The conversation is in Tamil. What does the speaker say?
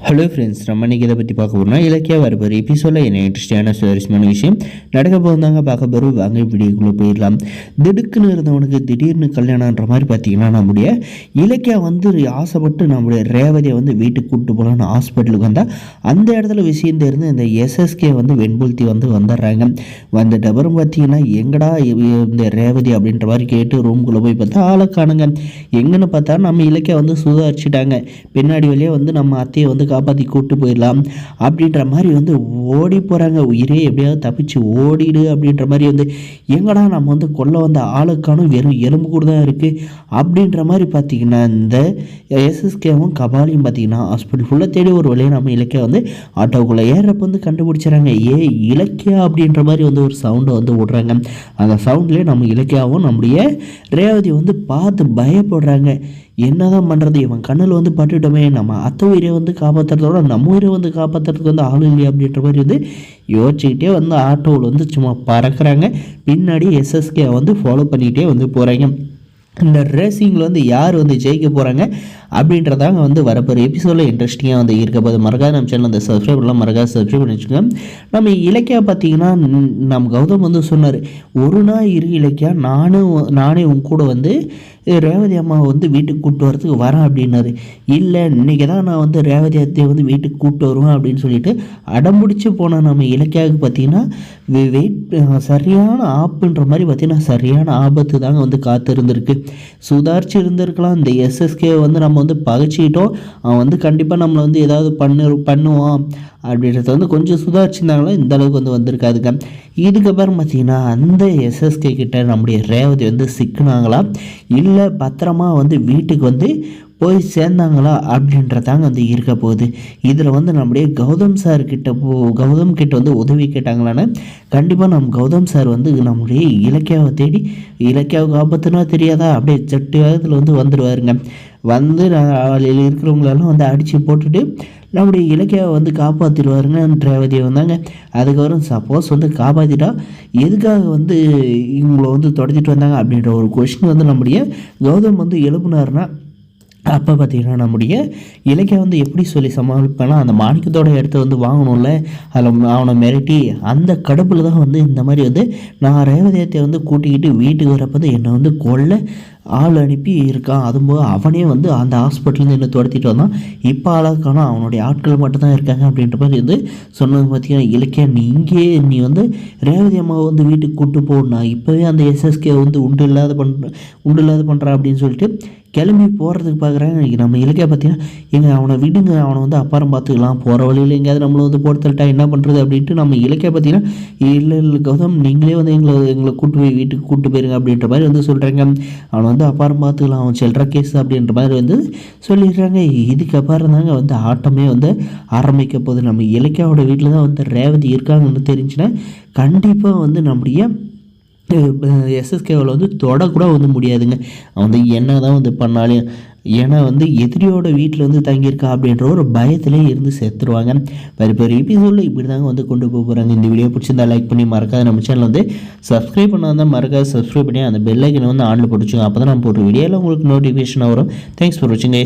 ஹலோ ஃப்ரெண்ட்ஸ், நம்ம இன்றைக்கி இதை பற்றி பார்க்க போகிறோம்னா இலக்கியா வரப்போகிற எபிசோடில் என்ன இன்ட்ரெஸ்டிங்கான சுவாரஸ்யமான விஷயம் நடக்க போகிறதாங்க பார்க்க போகிறோம். வாங்க வீடியோக்குள்ளே போயிடலாம். திடுக்குன்னு இருந்தவனுக்கு திடீர்னு கல்யாணன்ற மாதிரி பார்த்தீங்கன்னா நம்முடைய இலக்கியா வந்து ஆசைப்பட்டு நம்முடைய ரேவதியை வந்து வீட்டுக்கு கூப்பிட்டு போகலான்னு ஹாஸ்பிட்டலுக்கு வந்தால் அந்த இடத்துல விஷயம் தெரிந்து இந்த எஸ்எஸ்கே வந்து வெண்புல்த்தி வந்து வந்துடுறாங்க. வந்துட்டு அப்புறம் பார்த்தீங்கன்னா எங்கடா இந்த ரேவதி அப்படின்ற மாதிரி கேட்டு ரூம்குள்ளே போய் பார்த்தா ஆளை காணுங்க. எங்கன்னு பார்த்தா நம்ம இலக்கியா வந்து சுதாரிச்சிட்டாங்க. பின்னாடி வழியே வந்து நம்ம அத்தையை வந்து காப்பாற்றி கூப்பிட்டு போயிடலாம் அப்படின்ற மாதிரி வந்து ஓடி போகிறாங்க. உயிரே எப்படியாவது தப்பிச்சு ஓடிடு அப்படின்ற மாதிரி வந்து எங்கடா நம்ம வந்து கொல்ல வந்த ஆளுக்கானும் வெறும் எலும்பு கூட தான் இருக்குது அப்படின்ற மாதிரி பார்த்தீங்கன்னா இந்த எஸ்எஸ்கேவும் கபாலியும் பார்த்தீங்கன்னா ஹாஸ்பிட்டல் ஃபுல்லாக தேடி ஒரு வழியை நம்ம இலக்கியா வந்து ஆட்டோக்குள்ளே ஏறப்போ வந்து கண்டுபிடிச்சிடறாங்க. இலக்கியா அப்படின்ற மாதிரி வந்து ஒரு சவுண்டை வந்து விடுறாங்க. அந்த சவுண்ட்லேயே நம்ம இலக்கியாவும் நம்முடைய ரேவதி வந்து பார்த்து பயப்படுறாங்க. என்னதான் பண்ணுறது, இவன் கண்ணில் வந்து பட்டுட்டோமே, நம்ம அத்தை உயிரை வந்து காப்பாற்றுறதோட நம்ம உயிரை வந்து காப்பாற்றுறதுக்கு வந்து ஆள் இல்லையா அப்படின்ற மாதிரி வந்து யோசிச்சுக்கிட்டே வந்து ஆட்டோவில் வந்து சும்மா பறக்கிறாங்க. பின்னாடி எஸ்எஸ்கே வந்து ஃபாலோ பண்ணிக்கிட்டே வந்து போகிறாங்க. இந்த ரேசிங்கில் வந்து யார் வந்து ஜெயிக்க போகிறாங்க அப்படின்றதாங்க வந்து வரப்போகிற எபிசோடில் இன்ட்ரெஸ்டிங்காக வந்து இருக்க போது. மறக்காத நம்ம சேனல் அந்த சப்ஸ்கிரைப்லாம் மறக்காத சப்ஸ்கிரைப் பண்ணி வச்சுக்கோங்க. நம்ம இலக்கியா பார்த்தீங்கன்னா நம்ம கௌதம் வந்து சொன்னார், ஒரு நாள் இரு இலக்கியா, நானே உன் கூட வந்து ரேவதி அம்மாவை வந்து வீட்டுக்கு கூப்பிட்டு வரதுக்கு வரேன் அப்படின்னாரு. இல்லை, இன்றைக்கி தான் நான் வந்து ரேவதி அத்தையை வந்து வீட்டுக்கு கூப்பிட்டு வருவேன் அப்படின்னு சொல்லிட்டு அடம்பிடிச்சு போன நம்ம இலக்கியாவுக்கு பார்த்தீங்கன்னா சரியான ஆப்புன்ற மாதிரி பார்த்தீங்கன்னா சரியான ஆபத்து தாங்க வந்து காத்து இருந்திருக்கு. சுதாரிச்சு இருந்திருக்கலாம். இந்த எஸ்எஸ்கே வந்து நம்ம வந்து பகைச்சிக்கிட்டோம், அவன் வந்து கண்டிப்பாக நம்மளை வந்து ஏதாவது பண்ணுவான் அப்படின்றத வந்து கொஞ்சம் சுதாரிச்சிருந்தாங்களோ இந்த அளவுக்கு வந்து வந்திருக்காதுங்க. இதுக்கப்புறம் பார்த்தீங்கன்னா அந்த எஸ்எஸ்கே கிட்ட நம்முடைய ரேவதி வந்து சிக்கினாங்களா இல்லை பத்திரமா வந்து வீட்டுக்கு வந்து போய் சேர்ந்தாங்களா அப்படின்றதாங்க வந்து இருக்க போகுது. இதில் வந்து நம்முடைய கௌதம் கிட்ட வந்து உதவி கேட்டாங்களான்னு கண்டிப்பாக நம்ம கௌதம் சார் வந்து நம்முடைய இலக்கியாவை தேடி இலக்கியாவுக்கு ஆபத்துனா தெரியாதா அப்படியே சட்டு வேகத்தில் வந்து வந்துடுவாருங்க. வந்து இருக்கிறவங்களெல்லாம் வந்து அடித்து போட்டுட்டு நம்முடைய இலக்கியாவை வந்து காப்பாற்றிடுவாருங்க ரேவதியை வந்தாங்க. அதுக்கப்புறம் சப்போஸ் வந்து காப்பாற்றிட்டா எதுக்காக வந்து இவங்களை வந்து தொடச்சிட்டு வந்தாங்க அப்படின்ற ஒரு கொஸ்டின் வந்து நம்முடைய கௌதம் வந்து எழுப்புனாருன்னா அப்போ பார்த்தீங்கன்னா நம்முடைய இலக்கியா வந்து எப்படி சொல்லி சமாளிப்பேன்னா அந்த மாணிக்கத்தோட இடத்த வந்து வாங்கணும்ல, அதில் அவனை மிரட்டி அந்த கடுப்பில் தான் வந்து இந்த மாதிரி வந்து நான் ரேவதியத்தை வந்து கூட்டிக்கிட்டு வீட்டுக்கு வரப்போ என்னை வந்து கொல்ல ஆள் அனுப்பி இருக்கான். அதுபோது அவனே வந்து அந்த ஹாஸ்பிட்டலேருந்து என்ன துரத்திட்டு வந்தான். இப்போ ஆளாக்கான அவனுடைய ஆட்கள் மட்டும்தான் இருக்காங்க அப்படின்ற மாதிரி வந்து சொன்னது பார்த்தீங்கன்னா இலக்கியா நீ வந்து ரேவதி அம்மாவை வந்து வீட்டுக்கு கூப்பிட்டு போடனா இப்போவே அந்த எஸ்எஸ்கே வந்து உண்டு இல்லாத பண்ணுறான் அப்படின்னு சொல்லிட்டு கிளம்பி போகிறதுக்கு பார்க்குறாங்க. நம்ம இலக்கியா பார்த்தீங்கன்னா அவனை விடுங்க, அவனை வந்து அப்புறம் பார்த்துக்கலாம், போகிற வழியில் எங்கேயாவது நம்மளை வந்து போட்டு தள்ளிட்டா என்ன பண்ணுறது அப்படின்ட்டு நம்ம இலக்கியா பார்த்தீங்கன்னா இல்லை கௌதம் நீங்களே வந்து எங்களை கூட்டு போய் வீட்டுக்கு கூப்பிட்டு போயிருங்க அப்படின்ற மாதிரி வந்து சொல்கிறாங்க. அவனை வந்து அப்புறம் பார்த்துக்கலாம், அவன் செல்ற கேஸ் அப்படின்ற மாதிரி வந்து சொல்லிடுறாங்க. இதுக்கப்புறம் தாங்க வந்து ஆட்டமே வந்து ஆரம்பிக்க போகுது. நம்ம இலக்கியாவோட வீட்டில் தான் வந்து ரேவதி இருக்காங்கன்னு தெரிஞ்சுன்னா கண்டிப்பாக வந்து நம்முடைய எஸ்எஸ்கேவில் வந்து தொடக்கூட வந்து முடியாதுங்க. அவன் வந்து என்ன தான் வந்து பண்ணாலும் ஏன்னா வந்து எதிரியோட வீட்டில் வந்து தங்கியிருக்கா அப்படின்ற ஒரு பயத்திலே இருந்து செத்துருவாங்க. பெரிய எபிசோடில் இப்படி தாங்க வந்து கொண்டு போகிறாங்க. இந்த வீடியோ பிடிச்சிருந்தா லைக் பண்ணி மறக்காத நம்ம சேனல் வந்து சப்ஸ்கிரைப் பண்ணாதான் மறக்காத சப்ஸ்கிரைப் பண்ணி அந்த பெல் ஐக்கனை வந்து ஆன்ல போட்டுச்சுங்க. அப்போ தான் நம்ம போடுற வீடியோவில் உங்களுக்கு நோட்டிஃபிகேஷன் வரும். தேங்க்ஸ் ஃபார் வாட்சிங் கைஸ்.